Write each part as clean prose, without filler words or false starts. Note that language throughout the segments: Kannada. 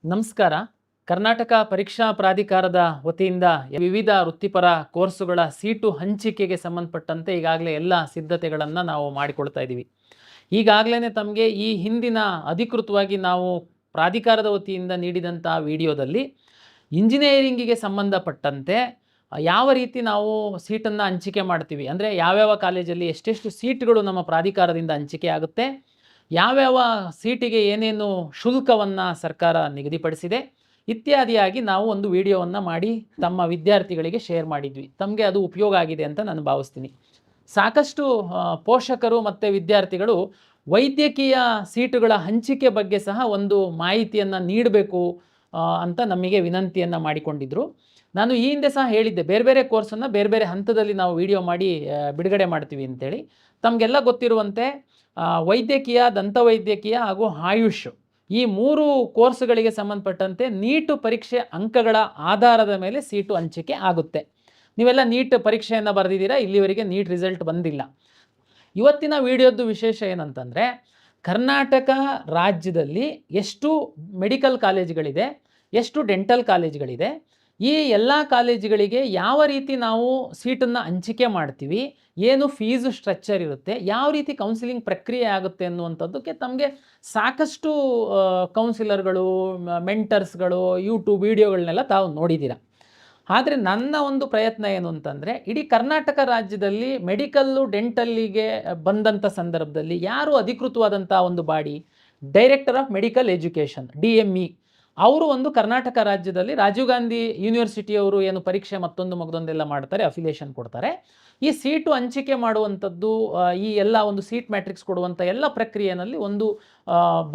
ನಮಸ್ಕಾರ. ಕರ್ನಾಟಕ ಪರೀಕ್ಷಾ ಪ್ರಾಧಿಕಾರದ ವತಿಯಿಂದ ವಿವಿಧ ವೃತ್ತಿಪರ ಕೋರ್ಸುಗಳ ಸೀಟು ಹಂಚಿಕೆಗೆ ಸಂಬಂಧಪಟ್ಟಂತೆ ಈಗಾಗಲೇ ಎಲ್ಲ ಸಿದ್ಧತೆಗಳನ್ನು ನಾವು ಮಾಡಿಕೊಳ್ತಾ ಇದ್ದೀವಿ. ಈಗಾಗಲೇ ತಮಗೆ ಈ ಹಿಂದಿನ ಅಧಿಕೃತವಾಗಿ ನಾವು ಪ್ರಾಧಿಕಾರದ ವತಿಯಿಂದ ನೀಡಿದಂಥ ವಿಡಿಯೋದಲ್ಲಿ ಇಂಜಿನಿಯರಿಂಗಿಗೆ ಸಂಬಂಧಪಟ್ಟಂತೆ ಯಾವ ರೀತಿ ನಾವು ಸೀಟನ್ನು ಹಂಚಿಕೆ ಮಾಡ್ತೀವಿ, ಅಂದರೆ ಯಾವ್ಯಾವ ಕಾಲೇಜಲ್ಲಿ ಎಷ್ಟೆಷ್ಟು ಸೀಟ್ಗಳು ನಮ್ಮ ಪ್ರಾಧಿಕಾರದಿಂದ ಹಂಚಿಕೆ ಆಗುತ್ತೆ, ಯಾವ್ಯಾವ ಸೀಟಿಗೆ ಏನೇನು ಶುಲ್ಕವನ್ನು ಸರ್ಕಾರ ನಿಗದಿಪಡಿಸಿದೆ ಇತ್ಯಾದಿಯಾಗಿ ನಾವು ಒಂದು ವಿಡಿಯೋವನ್ನು ಮಾಡಿ ತಮ್ಮ ವಿದ್ಯಾರ್ಥಿಗಳಿಗೆ ಶೇರ್ ಮಾಡಿದ್ವಿ. ತಮಗೆ ಅದು ಉಪಯೋಗ ಆಗಿದೆ ಅಂತ ನಾನು ಭಾವಿಸ್ತೀನಿ. ಸಾಕಷ್ಟು ಪೋಷಕರು ಮತ್ತು ವಿದ್ಯಾರ್ಥಿಗಳು ವೈದ್ಯಕೀಯ ಸೀಟುಗಳ ಹಂಚಿಕೆ ಬಗ್ಗೆ ಸಹ ಒಂದು ಮಾಹಿತಿಯನ್ನು ನೀಡಬೇಕು ಅಂತ ನಮಗೆ ವಿನಂತಿಯನ್ನು ಮಾಡಿಕೊಂಡಿದ್ದರು. ನಾನು ಈ ಹಿಂದೆ ಸಹ ಹೇಳಿದ್ದೆ, ಬೇರೆ ಬೇರೆ ಕೋರ್ಸನ್ನು ಬೇರೆ ಬೇರೆ ಹಂತದಲ್ಲಿ ನಾವು ವಿಡಿಯೋ ಮಾಡಿ ಬಿಡುಗಡೆ ಮಾಡ್ತೀವಿ ಅಂತೇಳಿ. ತಮಗೆಲ್ಲ ಗೊತ್ತಿರುವಂತೆ ವೈದ್ಯಕೀಯ, ದಂತವೈದ್ಯಕೀಯ ಹಾಗೂ ಆಯುಷ್ ಈ 3 ಕೋರ್ಸ್ಗಳಿಗೆ ಸಂಬಂಧಪಟ್ಟಂತೆ ನೀಟು ಪರೀಕ್ಷೆ ಅಂಕಗಳ ಆಧಾರದ ಮೇಲೆ ಸೀಟು ಹಂಚಿಕೆ ಆಗುತ್ತೆ. ನೀವೆಲ್ಲ ನೀಟ್ ಪರೀಕ್ಷೆಯನ್ನು ಬರೆದಿದ್ದೀರಾ, ಇಲ್ಲಿವರೆಗೆ ನೀಟ್ ರಿಸಲ್ಟ್ ಬಂದಿಲ್ಲ. ಇವತ್ತಿನ ವಿಡಿಯೋದ್ದು ವಿಶೇಷ ಏನಂತಂದರೆ, ಕರ್ನಾಟಕ ರಾಜ್ಯದಲ್ಲಿ ಎಷ್ಟು ಮೆಡಿಕಲ್ ಕಾಲೇಜುಗಳಿದೆ, ಎಷ್ಟು ಡೆಂಟಲ್ ಕಾಲೇಜುಗಳಿದೆ, ಈ ಎಲ್ಲ ಕಾಲೇಜುಗಳಿಗೆ ಯಾವ ರೀತಿ ನಾವು ಸೀಟನ್ನು ಹಂಚಿಕೆ ಮಾಡ್ತೀವಿ, ಏನು ಫೀಸು ಸ್ಟ್ರಕ್ಚರ್ ಇರುತ್ತೆ, ಯಾವ ರೀತಿ ಕೌನ್ಸಿಲಿಂಗ್ ಪ್ರಕ್ರಿಯೆ ಆಗುತ್ತೆ ಅನ್ನುವಂಥದ್ದಕ್ಕೆ ತಮಗೆ ಸಾಕಷ್ಟು ಕೌನ್ಸಿಲರ್ಗಳು, ಮೆಂಟರ್ಸ್ಗಳು ಯೂಟ್ಯೂಬ್ ವಿಡಿಯೋಗಳನ್ನೆಲ್ಲ ತಾವು ನೋಡಿದ್ದೀರ. ಆದರೆ ನನ್ನ ಒಂದು ಪ್ರಯತ್ನ ಏನು ಅಂತಂದರೆ, ಇಡೀ ಕರ್ನಾಟಕ ರಾಜ್ಯದಲ್ಲಿ ಮೆಡಿಕಲ್ಲು ಡೆಂಟಲ್ಲಿಗೆ ಬಂದಂಥ ಸಂದರ್ಭದಲ್ಲಿ ಯಾರು ಅಧಿಕೃತವಾದಂಥ ಒಂದು body, director of medical education DME, ಅವರು ಒಂದು ಕರ್ನಾಟಕ ರಾಜ್ಯದಲ್ಲಿ ರಾಜೀವ್ ಗಾಂಧಿ ಯೂನಿವರ್ಸಿಟಿಯವರು ಏನು ಪರೀಕ್ಷೆ ಮತ್ತೊಂದೆಲ್ಲ ಮಾಡ್ತಾರೆ, ಅಫಿಲಿಯೇಷನ್ ಕೊಡ್ತಾರೆ. ಈ ಸೀಟು ಹಂಚಿಕೆ ಮಾಡುವಂಥದ್ದು, ಈ ಎಲ್ಲ ಒಂದು ಸೀಟ್ ಮ್ಯಾಟ್ರಿಕ್ಸ್ ಕೊಡುವಂಥ ಎಲ್ಲ ಪ್ರಕ್ರಿಯೆಯಲ್ಲಿ ಒಂದು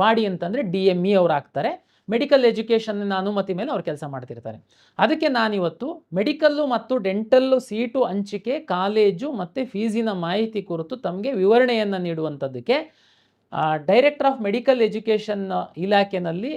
ಬಾಡಿ ಅಂತಂದರೆ DME ಅವರು ಆಗ್ತಾರೆ. ಮೆಡಿಕಲ್ ಎಜುಕೇಷನ್ನ ಅನುಮತಿ ಮೇಲೆ ಅವ್ರು ಕೆಲಸ ಮಾಡ್ತಿರ್ತಾರೆ. ಅದಕ್ಕೆ ನಾನಿವತ್ತು ಮೆಡಿಕಲ್ಲು ಮತ್ತು ಡೆಂಟಲ್ಲು ಸೀಟು ಹಂಚಿಕೆ, ಕಾಲೇಜು ಮತ್ತು ಫೀಸಿನ ಮಾಹಿತಿ ಕುರಿತು ತಮಗೆ ವಿವರಣೆಯನ್ನು ನೀಡುವಂಥದ್ದಕ್ಕೆ ಡೈರೆಕ್ಟರ್ ಆಫ್ ಮೆಡಿಕಲ್ ಎಜುಕೇಷನ್ ಇಲಾಖೆಯಲ್ಲಿ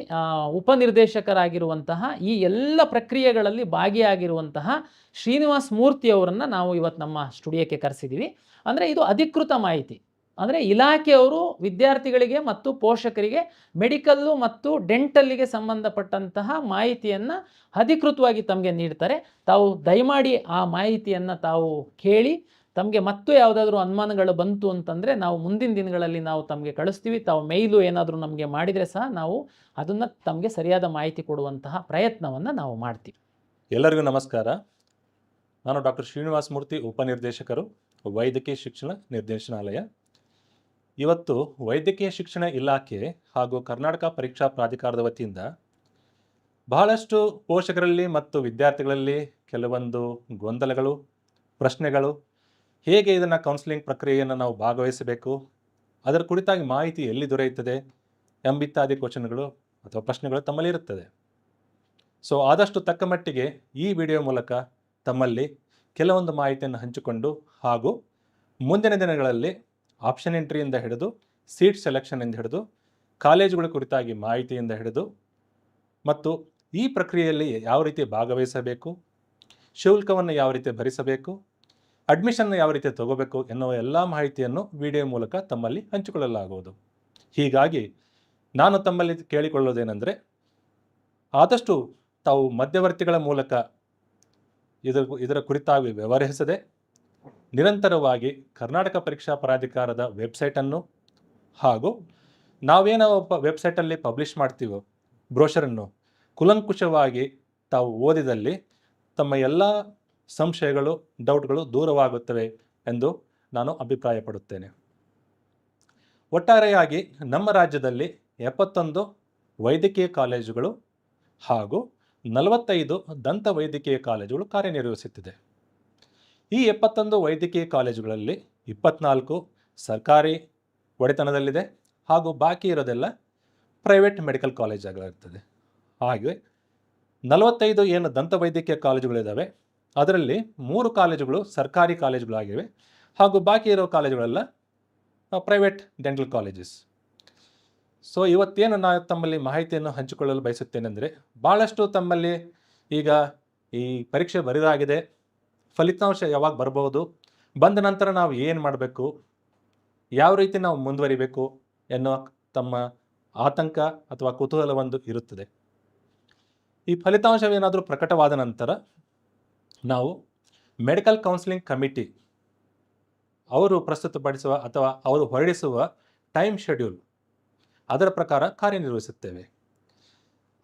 ಉಪನಿರ್ದೇಶಕರಾಗಿರುವಂತಹ, ಈ ಎಲ್ಲ ಪ್ರಕ್ರಿಯೆಗಳಲ್ಲಿ ಭಾಗಿಯಾಗಿರುವಂತಹ ಶ್ರೀನಿವಾಸ್ ಮೂರ್ತಿ ಅವರನ್ನು ನಾವು ಇವತ್ತು ನಮ್ಮ ಸ್ಟುಡಿಯೋಕ್ಕೆ ಕರೆಸಿದ್ದೀವಿ. ಅಂದರೆ ಇದು ಅಧಿಕೃತ ಮಾಹಿತಿ, ಅಂದರೆ ಇಲಾಖೆಯವರು ವಿದ್ಯಾರ್ಥಿಗಳಿಗೆ ಮತ್ತು ಪೋಷಕರಿಗೆ ಮೆಡಿಕಲ್ಲು ಮತ್ತು ಡೆಂಟಲ್ಲಿಗೆ ಸಂಬಂಧಪಟ್ಟಂತಹ ಮಾಹಿತಿಯನ್ನು ಅಧಿಕೃತವಾಗಿ ತಮಗೆ ನೀಡ್ತಾರೆ. ತಾವು ದಯಮಾಡಿ ಆ ಮಾಹಿತಿಯನ್ನು ತಾವು ಕೇಳಿ, ತಮಗೆ ಮತ್ತು ಯಾವುದಾದ್ರೂ ಅನುಮಾನಗಳು ಬಂತು ಅಂತಂದರೆ ನಾವು ಮುಂದಿನ ದಿನಗಳಲ್ಲಿ ನಾವು ತಮಗೆ ಕಳಿಸ್ತೀವಿ. ತಾವು ಮೇಯ್ಲು ಏನಾದರೂ ನಮಗೆ ಮಾಡಿದರೆ ಸಹ ನಾವು ಅದನ್ನು ತಮಗೆ ಸರಿಯಾದ ಮಾಹಿತಿ ಕೊಡುವಂತಹ ಪ್ರಯತ್ನವನ್ನು ನಾವು ಮಾಡ್ತೀವಿ. ಎಲ್ಲರಿಗೂ ನಮಸ್ಕಾರ. ನಾನು ಡಾಕ್ಟರ್ ಶ್ರೀನಿವಾಸ್ ಮೂರ್ತಿ, ಉಪನಿರ್ದೇಶಕರು, ವೈದ್ಯಕೀಯ ಶಿಕ್ಷಣ ನಿರ್ದೇಶನಾಲಯ. ಇವತ್ತು ವೈದ್ಯಕೀಯ ಶಿಕ್ಷಣ ಇಲಾಖೆ ಹಾಗೂ ಕರ್ನಾಟಕ ಪರೀಕ್ಷಾ ಪ್ರಾಧಿಕಾರದ ವತಿಯಿಂದ ಬಹಳಷ್ಟು ಪೋಷಕರಲ್ಲಿ ಮತ್ತು ವಿದ್ಯಾರ್ಥಿಗಳಲ್ಲಿ ಕೆಲವೊಂದು ಗೊಂದಲಗಳು, ಪ್ರಶ್ನೆಗಳು, ಹೇಗೆ ಇದನ್ನು ಕೌನ್ಸಿಲಿಂಗ್ ಪ್ರಕ್ರಿಯೆಯನ್ನು ನಾವು ಭಾಗವಹಿಸಬೇಕು, ಅದರ ಕುರಿತಾಗಿ ಮಾಹಿತಿ ಎಲ್ಲಿ ದೊರೆಯುತ್ತದೆ ಎಂಬಿತ್ಯಾದಿ ಕ್ವಶನ್ಗಳು ಅಥವಾ ಪ್ರಶ್ನೆಗಳು ತಮ್ಮಲ್ಲಿ ಇರುತ್ತದೆ. ಸೊ ಆದಷ್ಟು ತಕ್ಕ ಮಟ್ಟಿಗೆ ಈ ವಿಡಿಯೋ ಮೂಲಕ ತಮ್ಮಲ್ಲಿ ಕೆಲವೊಂದು ಮಾಹಿತಿಯನ್ನು ಹಂಚಿಕೊಂಡು, ಹಾಗೂ ಮುಂದಿನ ದಿನಗಳಲ್ಲಿ ಆಪ್ಷನ್ ಎಂಟ್ರಿಯಿಂದ ಹಿಡಿದು ಸೀಟ್ ಸೆಲೆಕ್ಷನ್ನಿಂದ ಹಿಡಿದು ಕಾಲೇಜುಗಳ ಕುರಿತಾಗಿ ಮಾಹಿತಿಯಿಂದ ಹಿಡಿದು ಮತ್ತು ಈ ಪ್ರಕ್ರಿಯೆಯಲ್ಲಿ ಯಾವ ರೀತಿ ಭಾಗವಹಿಸಬೇಕು, ಶುಲ್ಕವನ್ನು ಯಾವ ರೀತಿ ಭರಿಸಬೇಕು, ಅಡ್ಮಿಷನ್ ಯಾವ ರೀತಿ ತಗೋಬೇಕು ಎನ್ನುವ ಎಲ್ಲ ಮಾಹಿತಿಯನ್ನು ವಿಡಿಯೋ ಮೂಲಕ ತಮ್ಮಲ್ಲಿ ಹಂಚಿಕೊಳ್ಳಲಾಗುವುದು. ಹೀಗಾಗಿ ನಾನು ತಮ್ಮಲ್ಲಿ ಕೇಳಿಕೊಳ್ಳೋದೇನೆಂದರೆ, ಆದಷ್ಟು ತಾವು ಮಧ್ಯವರ್ತಿಗಳ ಮೂಲಕ ಇದರ ಕುರಿತಾಗಿ ವ್ಯವಹರಿಸದೆ ನಿರಂತರವಾಗಿ ಕರ್ನಾಟಕ ಪರೀಕ್ಷಾ ಪ್ರಾಧಿಕಾರದ ವೆಬ್ಸೈಟನ್ನು ಹಾಗೂ ನಾವೇನೋ ವೆಬ್ಸೈಟಲ್ಲಿ ಪಬ್ಲಿಷ್ ಮಾಡ್ತೀವೋ ಬ್ರೋಷರನ್ನು ಕುಲಂಕುಷವಾಗಿ ತಾವು ಓದಿದಲ್ಲಿ ತಮ್ಮ ಎಲ್ಲ ಸಂಶಯಗಳು, ಡೌಟ್ಗಳು ದೂರವಾಗುತ್ತವೆ ಎಂದು ನಾನು ಅಭಿಪ್ರಾಯಪಡುತ್ತೇನೆ. ಒಟ್ಟಾರೆಯಾಗಿ ನಮ್ಮ ರಾಜ್ಯದಲ್ಲಿ 71 ವೈದ್ಯಕೀಯ ಕಾಲೇಜುಗಳು ಹಾಗೂ 45 ದಂತ ವೈದ್ಯಕೀಯ ಕಾಲೇಜುಗಳು ಕಾರ್ಯನಿರ್ವಹಿಸುತ್ತಿದೆ. ಈ 71 ವೈದ್ಯಕೀಯ ಕಾಲೇಜುಗಳಲ್ಲಿ 24 ಸರ್ಕಾರಿ ಒಡೆತನದಲ್ಲಿದೆ ಹಾಗೂ ಬಾಕಿ ಇರೋದೆಲ್ಲ ಪ್ರೈವೇಟ್ ಮೆಡಿಕಲ್ ಕಾಲೇಜಾಗಿರ್ತದೆ. ಹಾಗೆ 45 ಏನು ದಂತ ವೈದ್ಯಕೀಯ ಕಾಲೇಜುಗಳಿದ್ದಾವೆ, ಅದರಲ್ಲಿ 3 ಕಾಲೇಜುಗಳು ಸರ್ಕಾರಿ ಕಾಲೇಜುಗಳಾಗಿವೆ ಹಾಗೂ ಬಾಕಿ ಇರೋ ಕಾಲೇಜುಗಳೆಲ್ಲ ಪ್ರೈವೇಟ್ ಡೆಂಟಲ್ ಕಾಲೇಜಸ್. ಸೊ ಇವತ್ತೇನು ನಾನು ತಮ್ಮಲ್ಲಿ ಮಾಹಿತಿಯನ್ನು ಹಂಚಿಕೊಳ್ಳಲು ಬಯಸುತ್ತೇನೆಂದರೆ, ಭಾಳಷ್ಟು ತಮ್ಮಲ್ಲಿ ಈಗ ಈ ಪರೀಕ್ಷೆ ಬರೆದಾಗಿದೆ, ಫಲಿತಾಂಶ ಯಾವಾಗ ಬರ್ಬೋದು, ಬಂದ ನಂತರ ನಾವು ಏನು ಮಾಡಬೇಕು, ಯಾವ ರೀತಿ ನಾವು ಮುಂದುವರಿಬೇಕು ಎನ್ನುವ ತಮ್ಮ ಆತಂಕ ಅಥವಾ ಕುತೂಹಲ ಒಂದು ಇರುತ್ತದೆ. ಈ ಫಲಿತಾಂಶವೇನಾದರೂ ಪ್ರಕಟವಾದ ನಂತರ ನಾವು ಮೆಡಿಕಲ್ ಕೌನ್ಸಿಲಿಂಗ್ ಕಮಿಟಿ ಅವರು ಪ್ರಸ್ತುತಪಡಿಸುವ ಅಥವಾ ಅವರು ಹೊರಡಿಸುವ ಟೈಮ್ ಶೆಡ್ಯೂಲ್ ಅದರ ಪ್ರಕಾರ ಕಾರ್ಯನಿರ್ವಹಿಸುತ್ತೇವೆ.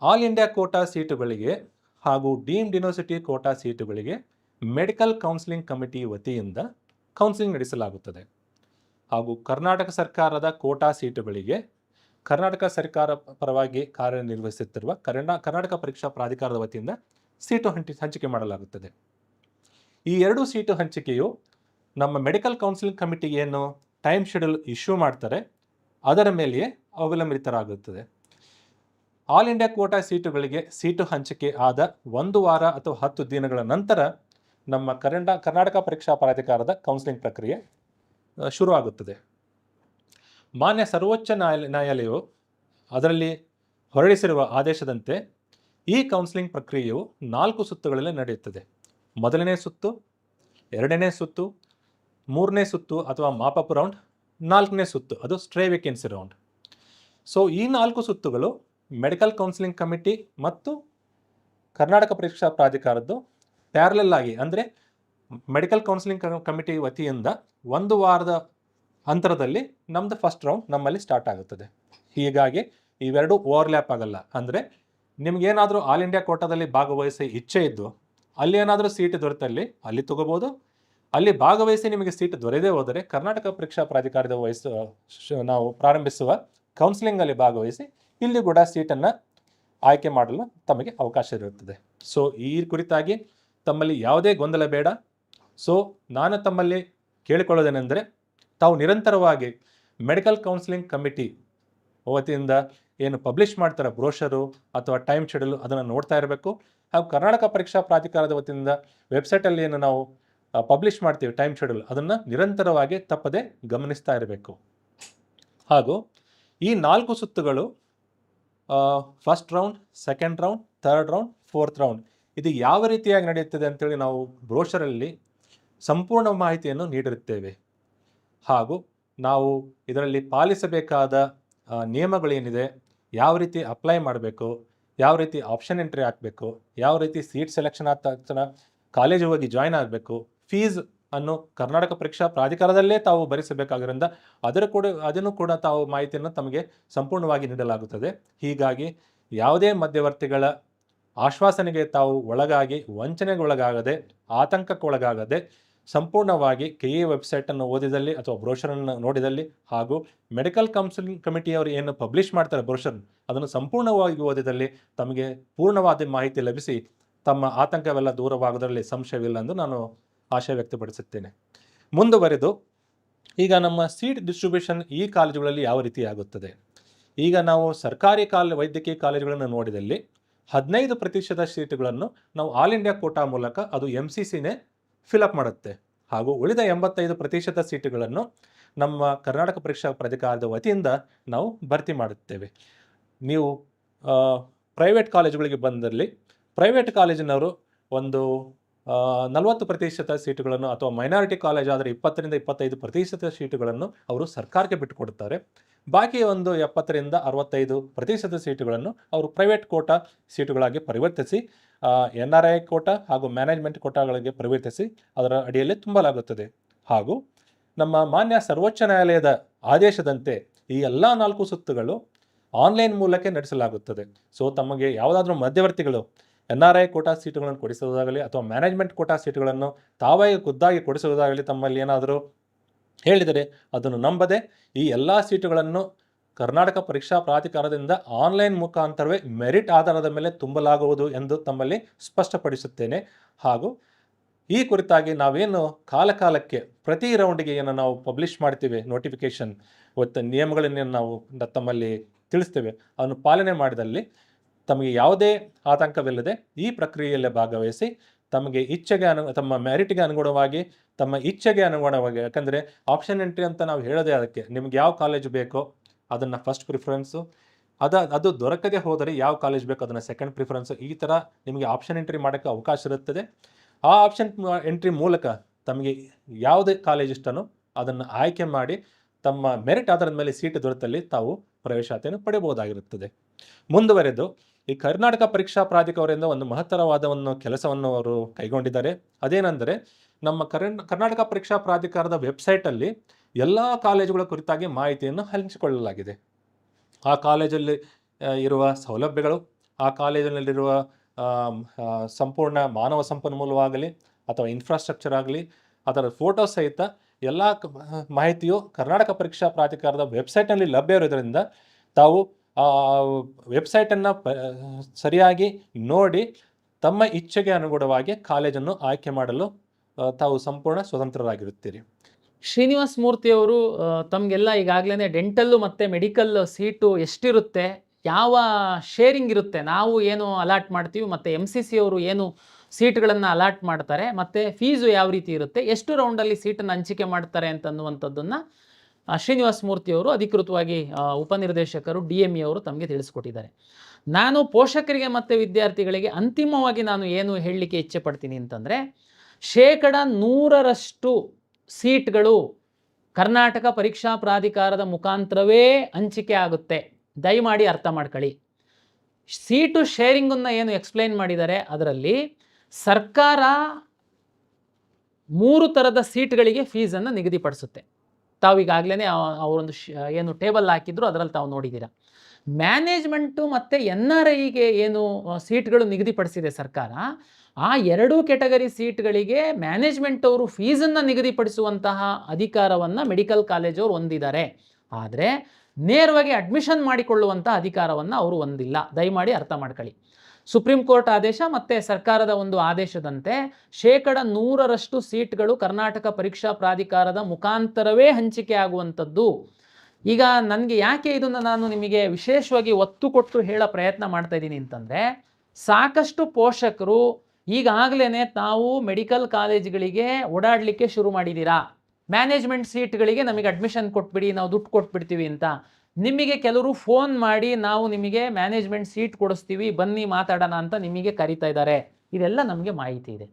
ಆಲ್ ಇಂಡಿಯಾ ಕೋಟಾ ಸೀಟುಗಳಿಗೆ ಹಾಗೂ ಡೀಮ್ಡ್ ಯೂನಿವರ್ಸಿಟಿ ಕೋಟಾ ಸೀಟುಗಳಿಗೆ ಮೆಡಿಕಲ್ ಕೌನ್ಸಿಲಿಂಗ್ ಕಮಿಟಿ ವತಿಯಿಂದ ಕೌನ್ಸಿಲಿಂಗ್ ನಡೆಸಲಾಗುತ್ತದೆ. ಹಾಗೂ ಕರ್ನಾಟಕ ಸರ್ಕಾರದ ಕೋಟಾ ಸೀಟುಗಳಿಗೆ ಕರ್ನಾಟಕ ಸರ್ಕಾರ ಪರವಾಗಿ ಕಾರ್ಯನಿರ್ವಹಿಸುತ್ತಿರುವ ಕರ್ನಾಟಕ ಪರೀಕ್ಷಾ ಪ್ರಾಧಿಕಾರದ ವತಿಯಿಂದ ಸೀಟು ಹಂಚಿಕೆ ಮಾಡಲಾಗುತ್ತದೆ. ಈ ಎರಡೂ ಸೀಟು ಹಂಚಿಕೆಯು ನಮ್ಮ ಮೆಡಿಕಲ್ ಕೌನ್ಸಿಲಿಂಗ್ ಕಮಿಟಿಗೆ ಏನು ಟೈಮ್ ಶೆಡ್ಯೂಲ್ ಇಶ್ಯೂ ಮಾಡ್ತಾರೆ ಅದರ ಮೇಲೆಯೇ ಅವಲಂಬಿತರಾಗುತ್ತದೆ. ಆಲ್ ಇಂಡಿಯಾ ಕೋಟಾ ಸೀಟುಗಳಿಗೆ ಸೀಟು ಹಂಚಿಕೆ ಆದ 1 ವಾರ ಅಥವಾ 10 ದಿನಗಳ ನಂತರ ನಮ್ಮ ಕರ್ನಾಟಕ ಪರೀಕ್ಷಾ ಪ್ರಾಧಿಕಾರದ ಕೌನ್ಸಿಲಿಂಗ್ ಪ್ರಕ್ರಿಯೆ ಶುರುವಾಗುತ್ತದೆ. ಮಾನ್ಯ ಸರ್ವೋಚ್ಚ ನ್ಯಾಯಾಲಯವು ಅದರಲ್ಲಿ ಹೊರಡಿಸಿರುವ ಆದೇಶದಂತೆ ಈ ಕೌನ್ಸಿಲಿಂಗ್ ಪ್ರಕ್ರಿಯೆಯು 4 ಸುತ್ತುಗಳಲ್ಲಿ ನಡೆಯುತ್ತದೆ. ಮೊದಲನೇ ಸುತ್ತು, 2ನೇ ಸುತ್ತು, 3ನೇ ಸುತ್ತು ಅಥವಾ ಮಾಪಪ್ ರೌಂಡ್, 4ನೇ ಸುತ್ತು ಅದು ಸ್ಟ್ರೇ ವೇಕೆನ್ಸಿ ರೌಂಡ್. ಸೊ ಈ 4 ಸುತ್ತುಗಳು ಮೆಡಿಕಲ್ ಕೌನ್ಸಿಲಿಂಗ್ ಕಮಿಟಿ ಮತ್ತು ಕರ್ನಾಟಕ ಪರೀಕ್ಷಾ ಪ್ರಾಧಿಕಾರದ್ದು ಪ್ಯಾರಲಲ್ ಆಗಿ, ಅಂದರೆ ಮೆಡಿಕಲ್ ಕೌನ್ಸಿಲಿಂಗ್ ಕಮಿಟಿ ವತಿಯಿಂದ 1 ವಾರದ ಅಂತರದಲ್ಲಿ ನಮ್ಮದು ಫಸ್ಟ್ ರೌಂಡ್ ನಮ್ಮಲ್ಲಿ ಸ್ಟಾರ್ಟ್ ಆಗುತ್ತದೆ. ಹೀಗಾಗಿ ಇವೆರಡು ಓವರ್ಲ್ಯಾಪ್ ಆಗಲ್ಲ. ಅಂದರೆ ನಿಮಗೇನಾದರೂ ಆಲ್ ಇಂಡಿಯಾ ಕೋಟಾದಲ್ಲಿ ಭಾಗವಹಿಸಿ ಇಚ್ಛೆ ಇದ್ದು ಅಲ್ಲಿ ಏನಾದರೂ ಸೀಟ್ ದೊರೆತಲ್ಲಿ ಅಲ್ಲಿ ತಗೋಬೋದು. ಅಲ್ಲಿ ಭಾಗವಹಿಸಿ ನಿಮಗೆ ಸೀಟ್ ದೊರೆಯದೇ ಹೋದರೆ ಕರ್ನಾಟಕ ಪರೀಕ್ಷಾ ಪ್ರಾಧಿಕಾರದ ನಾವು ಪ್ರಾರಂಭಿಸುವ ಕೌನ್ಸಿಲಿಂಗಲ್ಲಿ ಭಾಗವಹಿಸಿ ಇಲ್ಲಿ ಕೂಡ ಸೀಟನ್ನು ಆಯ್ಕೆ ಮಾಡಲು ತಮಗೆ ಅವಕಾಶ ಇರುತ್ತದೆ. ಸೊ ಈ ಕುರಿತಾಗಿ ತಮ್ಮಲ್ಲಿ ಯಾವುದೇ ಗೊಂದಲ ಬೇಡ. ಸೊ ನಾನು ತಮ್ಮಲ್ಲಿ ಕೇಳಿಕೊಳ್ಳೋದೇನೆಂದರೆ, ತಾವು ನಿರಂತರವಾಗಿ ಮೆಡಿಕಲ್ ಕೌನ್ಸಿಲಿಂಗ್ ಕಮಿಟಿ ವತಿಯಿಂದ ಏನು ಪಬ್ಲಿಷ್ ಮಾಡ್ತಾರೆ ಬ್ರೋಷರು ಅಥವಾ ಟೈಮ್ ಶೆಡ್ಯೂಲ್ ಅದನ್ನು ನೋಡ್ತಾ ಇರಬೇಕು. ಹಾಗೂ ಕರ್ನಾಟಕ ಪರೀಕ್ಷಾ ಪ್ರಾಧಿಕಾರದ ವತಿಯಿಂದ ವೆಬ್ಸೈಟಲ್ಲಿ ಏನು ನಾವು ಪಬ್ಲಿಷ್ ಮಾಡ್ತೀವಿ ಟೈಮ್ ಶೆಡ್ಯೂಲ್ ಅದನ್ನು ನಿರಂತರವಾಗಿ ತಪ್ಪದೆ ಗಮನಿಸ್ತಾ ಇರಬೇಕು. ಹಾಗೂ ಈ 4 ಸುತ್ತುಗಳು first round, second round, third round, fourth round ಇದು ಯಾವ ರೀತಿಯಾಗಿ ನಡೆಯುತ್ತದೆ ಅಂತೇಳಿ ನಾವು ಬ್ರೋಷರಲ್ಲಿ ಸಂಪೂರ್ಣ ಮಾಹಿತಿಯನ್ನು ನೀಡಿರುತ್ತೇವೆ. ಹಾಗೂ ನಾವು ಇದರಲ್ಲಿ ಪಾಲಿಸಬೇಕಾದ ನಿಯಮಗಳೇನಿದೆ, ಯಾವ ರೀತಿ ಅಪ್ಲೈ ಮಾಡಬೇಕು, ಯಾವ ರೀತಿ ಆಪ್ಷನ್ ಎಂಟ್ರಿ ಹಾಕಬೇಕು, ಯಾವ ರೀತಿ ಸೀಟ್ ಸೆಲೆಕ್ಷನ್ ಆದ ತಕ್ಷಣ ಕಾಲೇಜು ಹೋಗಿ ಜಾಯ್ನ್ ಆಗಬೇಕು, ಫೀಸ್ ಅನ್ನು ಕರ್ನಾಟಕ ಪರೀಕ್ಷಾ ಪ್ರಾಧಿಕಾರದಲ್ಲೇ ತಾವು ಭರಿಸಬೇಕಾಗಿರೋದ್ರಿಂದ ಅದನ್ನು ಕೂಡ ತಾವು ಮಾಹಿತಿಯನ್ನು ತಮಗೆ ಸಂಪೂರ್ಣವಾಗಿ ನೀಡಲಾಗುತ್ತದೆ. ಹೀಗಾಗಿ ಯಾವುದೇ ಮಧ್ಯವರ್ತಿಗಳ ಆಶ್ವಾಸನೆಗೆ ತಾವು ಒಳಗಾಗಿ ವಂಚನೆಗೊಳಗಾಗದೆ, ಆತಂಕಕ್ಕೊಳಗಾಗದೆ ಸಂಪೂರ್ಣವಾಗಿ KE ವೆಬ್ಸೈಟನ್ನು ಓದಿದಲ್ಲಿ ಅಥವಾ ಬ್ರೋಷರನ್ನು ನೋಡಿದಲ್ಲಿ ಹಾಗೂ ಮೆಡಿಕಲ್ ಕೌನ್ಸಿಲಿಂಗ್ ಕಮಿಟಿಯವರು ಏನು ಪಬ್ಲಿಷ್ ಮಾಡ್ತಾರೆ ಬ್ರೋಷರ್ ಅದನ್ನು ಸಂಪೂರ್ಣವಾಗಿ ಓದಿದಲ್ಲಿ ತಮಗೆ ಪೂರ್ಣವಾದ ಮಾಹಿತಿ ಲಭಿಸಿ ತಮ್ಮ ಆತಂಕವೆಲ್ಲ ದೂರವಾಗೋದರಲ್ಲಿ ಸಂಶಯವಿಲ್ಲ ಎಂದು ನಾನು ಆಶಯ ವ್ಯಕ್ತಪಡಿಸುತ್ತೇನೆ. ಮುಂದುವರೆದು ಈಗ ನಮ್ಮ ಸೀಟ್ ಡಿಸ್ಟ್ರಿಬ್ಯೂಷನ್ ಈ ಕಾಲೇಜುಗಳಲ್ಲಿ ಯಾವ ರೀತಿ ಆಗುತ್ತದೆ. ಈಗ ನಾವು ಸರ್ಕಾರಿ ವೈದ್ಯಕೀಯ ಕಾಲೇಜುಗಳನ್ನು ನೋಡಿದಲ್ಲಿ 15% ಸೀಟುಗಳನ್ನು ನಾವು ಆಲ್ ಇಂಡಿಯಾ ಕೋಟಾ ಮೂಲಕ ಅದು MCCನೇ ಫಿಲಪ್ ಮಾಡುತ್ತೆ. ಹಾಗೂ ಉಳಿದ 85% ಸೀಟುಗಳನ್ನು ನಮ್ಮ ಕರ್ನಾಟಕ ಪರೀಕ್ಷಾ ಪ್ರಾಧಿಕಾರದ ವತಿಯಿಂದ ನಾವು ಭರ್ತಿ ಮಾಡುತ್ತೇವೆ. ನೀವು ಪ್ರೈವೇಟ್ ಕಾಲೇಜುಗಳಿಗೆ ಬಂದಲ್ಲಿ ಪ್ರೈವೇಟ್ ಕಾಲೇಜಿನವರು ಒಂದು 40% ಸೀಟುಗಳನ್ನು ಅಥವಾ ಮೈನಾರಿಟಿ ಕಾಲೇಜ್ ಆದರೆ 20-25% ಸೀಟುಗಳನ್ನು ಅವರು ಸರ್ಕಾರಕ್ಕೆ ಬಿಟ್ಟುಕೊಡುತ್ತಾರೆ. ಬಾಕಿ ಒಂದು 70-65% ಸೀಟುಗಳನ್ನು ಅವರು ಪ್ರೈವೇಟ್ ಕೋಟಾ ಸೀಟುಗಳಾಗಿ ಪರಿವರ್ತಿಸಿ NRI ಕೋಟಾ ಹಾಗೂ ಮ್ಯಾನೇಜ್ಮೆಂಟ್ ಕೋಟಾಗಳಿಗೆ ಪರಿವರ್ತಿಸಿ ಅದರ ಅಡಿಯಲ್ಲಿ ತುಂಬಲಾಗುತ್ತದೆ. ಹಾಗೂ ನಮ್ಮ ಮಾನ್ಯ ಸರ್ವೋಚ್ಚ ನ್ಯಾಯಾಲಯದ ಆದೇಶದಂತೆ ಈ ಎಲ್ಲ 4 ಸುತ್ತುಗಳು ಆನ್ಲೈನ್ ಮೂಲಕ ನಡೆಸಲಾಗುತ್ತದೆ. ಸೊ ತಮಗೆ ಯಾವುದಾದ್ರೂ ಮಧ್ಯವರ್ತಿಗಳು NRI ಕೋಟಾ ಸೀಟುಗಳನ್ನು ಕೊಡಿಸುವುದಾಗಲಿ ಅಥವಾ ಮ್ಯಾನೇಜ್ಮೆಂಟ್ ಕೋಟಾ ಸೀಟುಗಳನ್ನು ತಾವೇ ಖುದ್ದಾಗಿ ಕೊಡಿಸುವುದಾಗಲಿ ತಮ್ಮಲ್ಲಿ ಏನಾದರೂ ಹೇಳಿದರೆ ಅದನ್ನು ನಂಬದೆ ಈ ಎಲ್ಲ ಸೀಟುಗಳನ್ನು ಕರ್ನಾಟಕ ಪರೀಕ್ಷಾ ಪ್ರಾಧಿಕಾರದಿಂದ ಆನ್ಲೈನ್ ಮುಖಾಂತರವೇ ಮೆರಿಟ್ ಆಧಾರದ ಮೇಲೆ ತುಂಬಲಾಗುವುದು ಎಂದು ತಮ್ಮಲ್ಲಿ ಸ್ಪಷ್ಟಪಡಿಸುತ್ತೇನೆ. ಹಾಗೂ ಈ ಕುರಿತಾಗಿ ನಾವೇನು ಕಾಲಕಾಲಕ್ಕೆ ಪ್ರತಿ ರೌಂಡಿಗೆ ಏನು ನಾವು ಪಬ್ಲಿಷ್ ಮಾಡ್ತೀವಿ ನೋಟಿಫಿಕೇಶನ್ ಮತ್ತು ನಿಯಮಗಳನ್ನೇನು ನಾವು ತಮ್ಮಲ್ಲಿ ತಿಳಿಸ್ತೇವೆ ಅದನ್ನು ಪಾಲನೆ ಮಾಡಿದಲ್ಲಿ ತಮಗೆ ಯಾವುದೇ ಆತಂಕವಿಲ್ಲದೆ ಈ ಪ್ರಕ್ರಿಯೆಯಲ್ಲೇ ಭಾಗವಹಿಸಿ ತಮಗೆ ಇಚ್ಛೆಗೆ ತಮ್ಮ ಮೆರಿಟ್ಗೆ ಅನುಗುಣವಾಗಿ ತಮ್ಮ ಇಚ್ಛೆಗೆ ಅನುಗುಣವಾಗಿ, ಯಾಕಂದರೆ ಆಪ್ಷನ್ ಎಂಟ್ರಿ ಅಂತ ನಾವು ಹೇಳೋದೇ ಅದಕ್ಕೆ ನಿಮ್ಗೆ ಯಾವ ಕಾಲೇಜು ಬೇಕೋ ಅದನ್ನು ಫಸ್ಟ್ ಪ್ರಿಫರೆನ್ಸು, ಅದು ದೊರಕದೆ ಹೋದರೆ ಯಾವ ಕಾಲೇಜ್ ಬೇಕೋ ಅದನ್ನು ಸೆಕೆಂಡ್ ಪ್ರಿಫರೆನ್ಸು, ಈ ಥರ ನಿಮಗೆ ಆಪ್ಷನ್ ಎಂಟ್ರಿ ಮಾಡೋಕ್ಕೆ ಅವಕಾಶ ಇರುತ್ತದೆ. ಆ ಆಪ್ಷನ್ ಎಂಟ್ರಿ ಮೂಲಕ ತಮಗೆ ಯಾವುದೇ ಕಾಲೇಜ್ ಇಷ್ಟನೋ ಅದನ್ನು ಆಯ್ಕೆ ಮಾಡಿ ತಮ್ಮ ಮೆರಿಟ್ ಆಧಾರದ ಮೇಲೆ ಸೀಟ್ ದೊರೆತಲ್ಲಿ ತಾವು ಪ್ರವೇಶಾತಿಯನ್ನು ಪಡೆಯಬಹುದಾಗಿರುತ್ತದೆ. ಮುಂದುವರೆದು ಈ ಕರ್ನಾಟಕ ಪರೀಕ್ಷಾ ಪ್ರಾಧಿಕಾರದಿಂದ ಒಂದು ಮಹತ್ತರವಾದ ಒಂದು ಕೆಲಸವನ್ನು ಅವರು ಕೈಗೊಂಡಿದ್ದಾರೆ. ಅದೇನೆಂದರೆ ನಮ್ಮ ಕರ್ನಾಟಕ ಪರೀಕ್ಷಾ ಪ್ರಾಧಿಕಾರದ ವೆಬ್ಸೈಟಲ್ಲಿ ಎಲ್ಲ ಕಾಲೇಜುಗಳ ಕುರಿತಾಗಿ ಮಾಹಿತಿಯನ್ನು ಹಂಚಿಕೊಳ್ಳಲಾಗಿದೆ. ಆ ಕಾಲೇಜಲ್ಲಿ ಇರುವ ಸೌಲಭ್ಯಗಳು, ಆ ಕಾಲೇಜಿನಲ್ಲಿರುವ ಸಂಪೂರ್ಣ ಮಾನವ ಸಂಪನ್ಮೂಲವಾಗಲಿ ಅಥವಾ ಇನ್ಫ್ರಾಸ್ಟ್ರಕ್ಚರ್ ಆಗಲಿ, ಅದರ ಫೋಟೋ ಸಹಿತ ಎಲ್ಲ ಮಾಹಿತಿಯು ಕರ್ನಾಟಕ ಪರೀಕ್ಷಾ ಪ್ರಾಧಿಕಾರದ ವೆಬ್ಸೈಟ್ನಲ್ಲಿ ಲಭ್ಯ ಇರೋದರಿಂದ ತಾವು ಆ ವೆಬ್ಸೈಟನ್ನು ಸರಿಯಾಗಿ ನೋಡಿ ತಮ್ಮ ಇಚ್ಛೆಗೆ ಅನುಗುಣವಾಗಿ ಕಾಲೇಜನ್ನು ಆಯ್ಕೆ ಮಾಡಲು ತಾವು ಸಂಪೂರ್ಣ ಸ್ವತಂತ್ರರಾಗಿರುತ್ತೀರಿ. ಶ್ರೀನಿವಾಸ ಮೂರ್ತಿಯವರು ತಮಗೆಲ್ಲ ಈಗಾಗಲೇ ಡೆಂಟಲ್ಲು ಮತ್ತು ಮೆಡಿಕಲ್ ಸೀಟು ಎಷ್ಟಿರುತ್ತೆ, ಯಾವ ಶೇರಿಂಗ್ ಇರುತ್ತೆ, ನಾವು ಏನು ಅಲಾಟ್ ಮಾಡ್ತೀವಿ ಮತ್ತು MCC ಅವರು ಏನು ಸೀಟ್ಗಳನ್ನು ಅಲಾಟ್ ಮಾಡ್ತಾರೆ ಮತ್ತು ಫೀಸು ಯಾವ ರೀತಿ ಇರುತ್ತೆ, ಎಷ್ಟು ರೌಂಡಲ್ಲಿ ಸೀಟನ್ನು ಹಂಚಿಕೆ ಮಾಡ್ತಾರೆ ಅಂತನ್ನುವಂಥದ್ದನ್ನು ಶ್ರೀನಿವಾಸ ಮೂರ್ತಿಯವರು ಅಧಿಕೃತವಾಗಿ ಉಪನಿರ್ದೇಶಕರು DME ಅವರು ತಮಗೆ ತಿಳಿಸ್ಕೊಟ್ಟಿದ್ದಾರೆ. ನಾನು ಪೋಷಕರಿಗೆ ಮತ್ತು ವಿದ್ಯಾರ್ಥಿಗಳಿಗೆ ಅಂತಿಮವಾಗಿ ನಾನು ಏನು ಹೇಳಲಿಕ್ಕೆ ಇಚ್ಛೆ ಪಡ್ತೀನಿ ಅಂತಂದರೆ, 100% ಸೀಟ್ಗಳು ಕರ್ನಾಟಕ ಪರೀಕ್ಷಾ ಪ್ರಾಧಿಕಾರದ ಮುಖಾಂತರವೇ ಹಂಚಿಕೆ ಆಗುತ್ತೆ. ದಯಮಾಡಿ ಅರ್ಥ ಮಾಡ್ಕೊಳ್ಳಿ. ಸೀಟು ಶೇರಿಂಗನ್ನು ಏನು ಎಕ್ಸ್ಪ್ಲೈನ್ ಮಾಡಿದ್ದಾರೆ ಅದರಲ್ಲಿ ಸರ್ಕಾರ 3 ಥರದ ಸೀಟ್ಗಳಿಗೆ ಫೀಸನ್ನು ನಿಗದಿಪಡಿಸುತ್ತೆ. ತಾವು ಈಗಾಗಲೇ ಅವರೊಂದು ಏನು ಟೇಬಲ್ ಹಾಕಿದ್ರು ಅದರಲ್ಲಿ ತಾವು ನೋಡಿದ್ದೀರಾ. ಮ್ಯಾನೇಜ್ಮೆಂಟು ಮತ್ತು NRIಗೆ ಏನು ಸೀಟ್ಗಳು ನಿಗದಿಪಡಿಸಿದೆ ಸರ್ಕಾರ, ಆ 2 ಕೆಟಗರಿ ಸೀಟ್ಗಳಿಗೆ ಮ್ಯಾನೇಜ್ಮೆಂಟ್ ಅವರು ಫೀಸನ್ನು ನಿಗದಿಪಡಿಸುವಂತಹ ಅಧಿಕಾರವನ್ನು ಮೆಡಿಕಲ್ ಕಾಲೇಜವರು ಹೊಂದಿದ್ದಾರೆ. ಆದರೆ ನೇರವಾಗಿ ಅಡ್ಮಿಷನ್ ಮಾಡಿಕೊಳ್ಳುವಂಥ ಅಧಿಕಾರವನ್ನು ಅವರು ಹೊಂದಿಲ್ಲ. ದಯಮಾಡಿ ಅರ್ಥ ಮಾಡ್ಕೊಳ್ಳಿ. ಸುಪ್ರೀಂ ಕೋರ್ಟ್ ಆದೇಶ ಮತ್ತು ಸರ್ಕಾರದ ಒಂದು ಆದೇಶದಂತೆ 100% ಸೀಟ್ಗಳು ಕರ್ನಾಟಕ ಪರೀಕ್ಷಾ ಪ್ರಾಧಿಕಾರದ ಮುಖಾಂತರವೇ ಹಂಚಿಕೆ ಆಗುವಂಥದ್ದು. ಈಗ ನನಗೆ ಯಾಕೆ ಇದನ್ನು ನಾನು ನಿಮಗೆ ವಿಶೇಷವಾಗಿ ಒತ್ತು ಕೊಟ್ಟು ಹೇಳೋ ಪ್ರಯತ್ನ ಮಾಡ್ತಾ ಇದ್ದೀನಿ ಅಂತಂದರೆ, ಸಾಕಷ್ಟು ಪೋಷಕರು ಈಗಾಗಲೇ ತಾವು ಮೆಡಿಕಲ್ ಕಾಲೇಜ್ಗಳಿಗೆ ಓಡಾಡಲಿಕ್ಕೆ ಶುರು ಮಾಡಿದ್ದೀರಾ. ಮ್ಯಾನೇಜ್ಮೆಂಟ್ ಸೀಟ್ಗಳಿಗೆ ನಮಗೆ ಅಡ್ಮಿಷನ್ ಕೊಟ್ಬಿಡಿ, ನಾವು ದುಡ್ಡು ಕೊಟ್ಬಿಡ್ತೀವಿ ಅಂತ. ನಿಮಗೆ ಕೆಲವರು ಫೋನ್ ಮಾಡಿ ನಾವು ನಿಮಗೆ ಮ್ಯಾನೇಜ್ಮೆಂಟ್ ಸೀಟ್ ಕೊಡಿಸ್ತೀವಿ ಬನ್ನಿ ಮಾತಾಡೋಣ ಅಂತ ನಿಮಗೆ ಕರೀತಾ ಇದ್ದಾರೆ. ಇದೆಲ್ಲ ನಮಗೆ ಮಾಹಿತಿ ಇದೆ.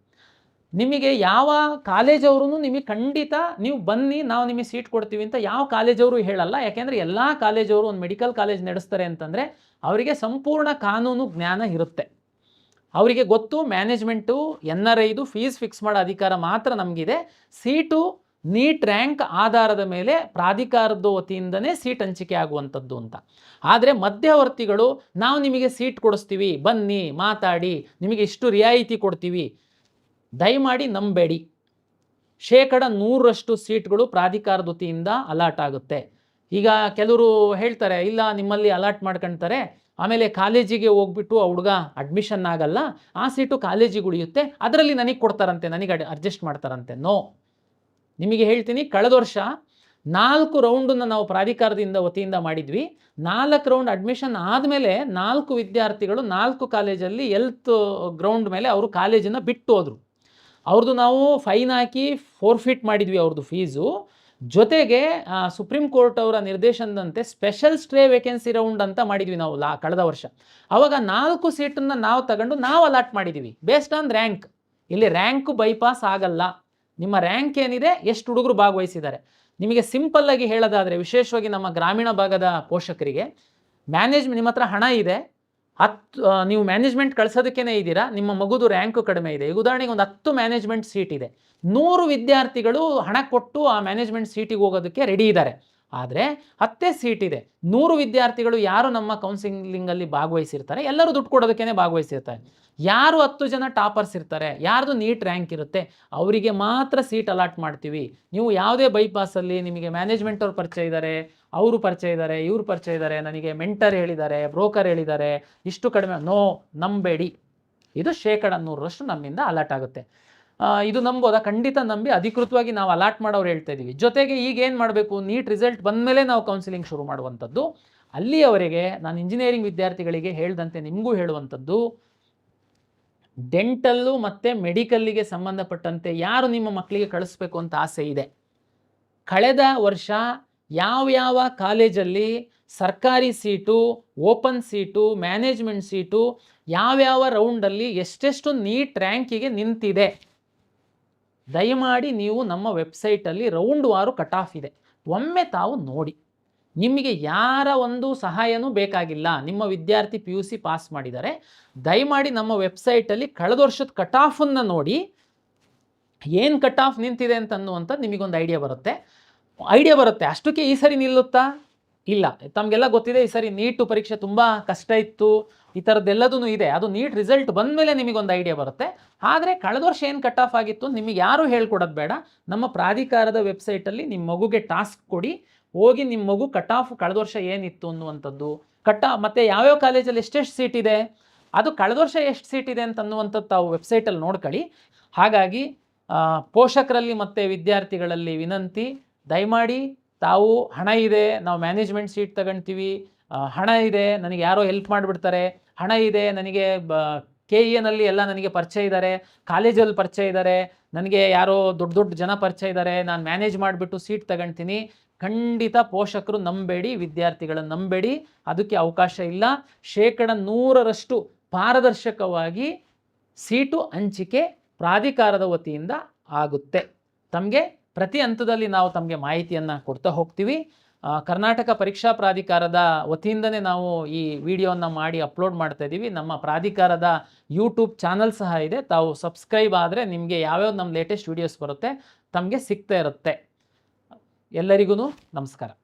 ನಿಮಗೆ ಯಾವ ಕಾಲೇಜವರು ನಿಮಗೆ ಖಂಡಿತ ನೀವು ಬನ್ನಿ ನಾವು ನಿಮಗೆ ಸೀಟ್ ಕೊಡ್ತೀವಿ ಅಂತ ಯಾವ ಕಾಲೇಜವರು ಹೇಳಲ್ಲ. ಯಾಕೆಂದರೆ ಎಲ್ಲ ಕಾಲೇಜವರು ಒಂದು ಮೆಡಿಕಲ್ ಕಾಲೇಜ್ ನಡೆಸ್ತಾರೆ ಅಂತಂದರೆ ಅವರಿಗೆ ಸಂಪೂರ್ಣ ಕಾನೂನು ಜ್ಞಾನ ಇರುತ್ತೆ. ಅವರಿಗೆ ಗೊತ್ತು ಮ್ಯಾನೇಜ್ಮೆಂಟು NRIದು ಫೀಸ್ ಫಿಕ್ಸ್ ಮಾಡೋ ಅಧಿಕಾರ ಮಾತ್ರ ನಮಗಿದೆ. ಸೀಟು ನೀಟ್ ರ್ಯಾಂಕ್ ಆಧಾರದ ಮೇಲೆ ಪ್ರಾಧಿಕಾರದ ವತಿಯಿಂದನೇ ಸೀಟ್ ಹಂಚಿಕೆ ಆಗುವಂಥದ್ದು ಅಂತ. ಆದರೆ ಮಧ್ಯವರ್ತಿಗಳು ನಾವು ನಿಮಗೆ ಸೀಟ್ ಕೊಡಿಸ್ತೀವಿ ಬನ್ನಿ ಮಾತಾಡಿ ನಿಮಗೆ ಇಷ್ಟು ರಿಯಾಯಿತಿ ಕೊಡ್ತೀವಿ, ದಯಮಾಡಿ ನಂಬೇಡಿ. 100% ಸೀಟ್ಗಳು ಪ್ರಾಧಿಕಾರದ ವತಿಯಿಂದ ಅಲಾಟ್ ಆಗುತ್ತೆ. ಈಗ ಕೆಲವರು ಹೇಳ್ತಾರೆ ಇಲ್ಲ ನಿಮ್ಮಲ್ಲಿ ಅಲಾಟ್ ಮಾಡ್ಕೊಳ್ತಾರೆ, ಆಮೇಲೆ ಕಾಲೇಜಿಗೆ ಹೋಗ್ಬಿಟ್ಟು ಆ ಹುಡುಗ ಅಡ್ಮಿಷನ್ ಆಗಲ್ಲ, ಆ ಸೀಟು ಕಾಲೇಜಿಗೆ ಉಳಿಯುತ್ತೆ, ಅದರಲ್ಲಿ ನನಗೆ ಕೊಡ್ತಾರಂತೆ, ನನಗೆ ಅಡ್ಜಸ್ಟ್ ಮಾಡ್ತಾರಂತೆ. ನೋ, ನಿಮಗೆ ಹೇಳ್ತೀನಿ, ಕಳೆದ ವರ್ಷ 4 ರೌಂಡನ್ನು ನಾವು ಪ್ರಾಧಿಕಾರದಿಂದ ವತಿಯಿಂದ ಮಾಡಿದ್ವಿ. 4 ರೌಂಡ್ ಅಡ್ಮಿಷನ್ ಆದಮೇಲೆ 4 ವಿದ್ಯಾರ್ಥಿಗಳು 4 ಕಾಲೇಜಲ್ಲಿ ಹೆಲ್ತ್ ಗ್ರೌಂಡ್ ಮೇಲೆ ಅವರು ಕಾಲೇಜನ್ನು ಬಿಟ್ಟು ಹೋದರು. ಅವ್ರದ್ದು ನಾವು ಫೈನ್ ಹಾಕಿ ಫೋರ್ಫಿಟ್ ಮಾಡಿದ್ವಿ ಅವ್ರದ್ದು ಫೀಸು. ಜೊತೆಗೆ ಸುಪ್ರೀಂ ಕೋರ್ಟ್ ಅವರ ನಿರ್ದೇಶನದಂತೆ ಸ್ಪೆಷಲ್ ಸ್ಟೇ ವೇಕೆನ್ಸಿ ರೌಂಡ್ ಅಂತ ಮಾಡಿದ್ವಿ ನಾವು ಕಳೆದ ವರ್ಷ. ಆವಾಗ 4 ಸೀಟನ್ನು ನಾವು ತಗೊಂಡು ನಾವು ಅಲಾಟ್ ಮಾಡಿದ್ದೀವಿ ಬೇಸ್ಡ್ ಆನ್ ರ್ಯಾಂಕ್. ಇಲ್ಲಿ ರ್ಯಾಂಕ್ ಬೈಪಾಸ್ ಆಗಲ್ಲ. ನಿಮ್ಮ ರ್ಯಾಂಕ್ ಏನಿದೆ, ಎಷ್ಟು ಹುಡುಗರು ಭಾಗವಹಿಸಿದ್ದಾರೆ. ನಿಮಗೆ ಸಿಂಪಲ್ಲಾಗಿ ಹೇಳೋದಾದರೆ, ವಿಶೇಷವಾಗಿ ನಮ್ಮ ಗ್ರಾಮೀಣ ಭಾಗದ ಪೋಷಕರಿಗೆ, ನಿಮ್ಮ ಹತ್ರ ಹಣ ಇದೆ, ನೀವು ಮ್ಯಾನೇಜ್ಮೆಂಟ್ ಕಳ್ಸೋದಕ್ಕೇ ಇದ್ದೀರಾ, ನಿಮ್ಮ ಮಗುದು ರ್ಯಾಂಕು ಕಡಿಮೆ ಇದೆ. ಈಗ ಉದಾಹರಣೆಗೆ ಒಂದು 10 ಮ್ಯಾನೇಜ್ಮೆಂಟ್ ಸೀಟ್ ಇದೆ, 100 ವಿದ್ಯಾರ್ಥಿಗಳು ಹಣ ಕೊಟ್ಟು ಆ ಮ್ಯಾನೇಜ್ಮೆಂಟ್ ಸೀಟಿಗೆ ಹೋಗೋದಕ್ಕೆ ರೆಡಿ ಇದ್ದಾರೆ. ಆದರೆ 10 ಸೀಟ್ ಇದೆ, 100 ವಿದ್ಯಾರ್ಥಿಗಳು ಯಾರು ನಮ್ಮ ಕೌನ್ಸಿಲಿಂಗಲ್ಲಿ ಭಾಗವಹಿಸಿರ್ತಾರೆ ಎಲ್ಲರೂ ದುಡ್ಡು ಕೊಡೋದಕ್ಕೇ ಭಾಗವಹಿಸಿರ್ತಾರೆ. ಯಾರು 10 ಜನ ಟಾಪರ್ಸ್ ಇರ್ತಾರೆ, ಯಾರ್ದು ನೀಟ್ ರ್ಯಾಂಕ್ ಇರುತ್ತೆ, ಅವರಿಗೆ ಮಾತ್ರ ಸೀಟ್ ಅಲಾಟ್ ಮಾಡ್ತೀವಿ. ನೀವು ಯಾವುದೇ ಬೈಪಾಸಲ್ಲಿ ನಿಮಗೆ ಮ್ಯಾನೇಜ್ಮೆಂಟ್ ಅವ್ರು ಪರಿಚಯ ಇದ್ದಾರೆ, ಅವರು ಪರಿಚಯ ಇದ್ದಾರೆ, ಇವ್ರು ಪರಿಚಯ ಇದ್ದಾರೆ, ನನಗೆ ಮೆಂಟರ್ ಹೇಳಿದ್ದಾರೆ, ಬ್ರೋಕರ್ ಹೇಳಿದ್ದಾರೆ, ಇಷ್ಟು ಕಡಿಮೆ, ನೋ, ನಂಬೇಡಿ. ಇದು 100% ನಮ್ಮಿಂದ ಅಲಾಟ್ ಆಗುತ್ತೆ. ಇದು ನಂಬೋದಾ? ಖಂಡಿತ ನಂಬಿ ಅಧಿಕೃತವಾಗಿ ನಾವು ಅಲಾಟ್ ಮಾಡೋರು ಹೇಳ್ತಾ ಇದ್ದೀವಿ. ಜೊತೆಗೆ ಈಗ ಏನು ಮಾಡಬೇಕು, ನೀಟ್ ರಿಸಲ್ಟ್ ಬಂದ ಮೇಲೆ ನಾವು ಕೌನ್ಸಿಲಿಂಗ್ ಶುರು ಮಾಡುವಂಥದ್ದು. ಅಲ್ಲಿಯವರೆಗೆ ನಾನು ಇಂಜಿನಿಯರಿಂಗ್ ವಿದ್ಯಾರ್ಥಿಗಳಿಗೆ ಹೇಳ್ದಂತೆ ನಿಮಗೂ ಹೇಳುವಂಥದ್ದು, ಡೆಂಟಲ್ಲು ಮತ್ತು ಮೆಡಿಕಲ್ಲಿಗೆ ಸಂಬಂಧಪಟ್ಟಂತೆ ಯಾರು ನಿಮ್ಮ ಮಕ್ಕಳಿಗೆ ಕಳಿಸ್ಬೇಕು ಅಂತ ಆಸೆ ಇದೆ, ಕಳೆದ ವರ್ಷ ಯಾವ ಕಾಲೇಜಲ್ಲಿ ಸರ್ಕಾರಿ seat, open seat, management seat ಯಾವ್ಯಾವ ರೌಂಡಲ್ಲಿ ಎಷ್ಟೆಷ್ಟು ನೀಟ್ ರ್ಯಾಂಕಿಗೆ ನಿಂತಿದೆ, ದಯಮಾಡಿ ನೀವು ನಮ್ಮ ವೆಬ್ಸೈಟಲ್ಲಿ ರೌಂಡ್ ವಾರು ಕಟ್ ಆಫ್ ಇದೆ, ಒಮ್ಮೆ ತಾವು ನೋಡಿ. ನಿಮಗೆ ಯಾರ ಒಂದು ಸಹಾಯನೂ ಬೇಕಾಗಿಲ್ಲ. ನಿಮ್ಮ ವಿದ್ಯಾರ್ಥಿ PUC ಪಾಸ್ ಮಾಡಿದ್ದಾರೆ, ದಯಮಾಡಿ ನಮ್ಮ ವೆಬ್ಸೈಟಲ್ಲಿ ಕಳೆದ ವರ್ಷದ ಕಟ್ ಆಫನ್ನು ನೋಡಿ, ಏನು ಕಟ್ ಆಫ್ ನಿಂತಿದೆ ಅಂತನ್ನುವಂಥದ್ದು ನಿಮಗೊಂದು ಐಡಿಯಾ ಬರುತ್ತೆ. ಅಷ್ಟಕ್ಕೆ ಈ ಸರಿ ನಿಲ್ಲುತ್ತಾ? ಇಲ್ಲ. ತಮಗೆಲ್ಲ ಗೊತ್ತಿದೆ, ಈ ಸರಿ ನೀಟು ಪರೀಕ್ಷೆ ತುಂಬ ಕಷ್ಟ ಇತ್ತು, ಈ ಥರದ್ದೆಲ್ಲದೂ ಇದೆ. ಅದು ನೀಟ್ ರಿಸಲ್ಟ್ ಬಂದ ಮೇಲೆ ನಿಮಗೊಂದು ಐಡಿಯಾ ಬರುತ್ತೆ. ಆದರೆ ಕಳೆದ ವರ್ಷ ಏನು ಕಟ್ ಆಫ್ ಆಗಿತ್ತು ನಿಮಗೆ ಯಾರೂ ಹೇಳ್ಕೊಡೋದು ಬೇಡ. ನಮ್ಮ ಪ್ರಾಧಿಕಾರದ ವೆಬ್ಸೈಟಲ್ಲಿ ನಿಮ್ಮ ಮಗುಗೆ ಟಾಸ್ಕ್ ಕೊಡಿ, ಹೋಗಿ ನಿಮ್ಮ ಮಗು ಕಟ್ ಆಫ್ ಕಳೆದ ವರ್ಷ ಏನಿತ್ತು ಅನ್ನುವಂಥದ್ದು, ಮತ್ತು ಯಾವ್ಯಾವ ಕಾಲೇಜಲ್ಲಿ ಎಷ್ಟೆಷ್ಟು ಸೀಟ್ ಇದೆ, ಅದು ಕಳೆದ ವರ್ಷ ಎಷ್ಟು ಸೀಟ್ ಇದೆ ಅಂತನ್ನುವಂಥದ್ದು ತಾವು ವೆಬ್ಸೈಟಲ್ಲಿ ನೋಡ್ಕೊಳ್ಳಿ. ಹಾಗಾಗಿ ಪೋಷಕರಲ್ಲಿ ಮತ್ತು ವಿದ್ಯಾರ್ಥಿಗಳಲ್ಲಿ ವಿನಂತಿ, ದಯಮಾಡಿ ತಾವು ಹಣ ಇದೆ, ನಾವು ಮ್ಯಾನೇಜ್ಮೆಂಟ್ ಸೀಟ್ ತಗೊಳ್ತೀವಿ, ಹಣ ಇದೆ, ನನಗೆ ಯಾರೋ ಹೆಲ್ಪ್ ಮಾಡಿಬಿಡ್ತಾರೆ, ಹಣ ಇದೆ, ನನಗೆ KEನಲ್ಲಿ ಎಲ್ಲ ನನಗೆ ಪರಿಚಯ ಇದ್ದಾರೆ, ಕಾಲೇಜಲ್ಲಿ ಪರಿಚಯ ಇದ್ದಾರೆ, ನನಗೆ ಯಾರೋ ದೊಡ್ಡ ಜನ ಪರಿಚಯ ಇದ್ದಾರೆ, ನಾನು ಮ್ಯಾನೇಜ್ ಮಾಡಿಬಿಟ್ಟು ಸೀಟ್ ತಗೊಳ್ತೀನಿ. ಖಂಡಿತ ಪೋಷಕರು ನಂಬೇಡಿ, ವಿದ್ಯಾರ್ಥಿಗಳನ್ನು ನಂಬೇಡಿ, ಅದಕ್ಕೆ ಅವಕಾಶ ಇಲ್ಲ. 100% ಪಾರದರ್ಶಕವಾಗಿ ಸೀಟು ಹಂಚಿಕೆ ಪ್ರಾಧಿಕಾರದ ವತಿಯಿಂದ ಆಗುತ್ತೆ. ತಮಗೆ ಪ್ರತಿ ಹಂತದಲ್ಲಿ ನಾವು ತಮಗೆ ಮಾಹಿತಿಯನ್ನು ಕೊಡ್ತಾ ಹೋಗ್ತೀವಿ. ಕರ್ನಾಟಕ ಪರೀಕ್ಷಾ ಪ್ರಾಧಿಕಾರದ ವತಿಯಿಂದನೇ ನಾವು ಈ ವಿಡಿಯೋನ ಮಾಡಿ ಅಪ್ಲೋಡ್ ಮಾಡ್ತಾ ಇದ್ದೀವಿ. ನಮ್ಮ ಪ್ರಾಧಿಕಾರದ ಯೂಟ್ಯೂಬ್ ಚಾನಲ್ ಸಹ ಇದೆ, ತಾವು ಸಬ್ಸ್ಕ್ರೈಬ್ ಆದರೆ ನಿಮಗೆ ಯಾವ್ಯಾವ ನಮ್ಮ ಲೇಟೆಸ್ಟ್ ವೀಡಿಯೋಸ್ ಬರುತ್ತೆ ತಮಗೆ ಸಿಗ್ತಾ ಇರುತ್ತೆ. ಎಲ್ಲರಿಗೂ ನಮಸ್ಕಾರ.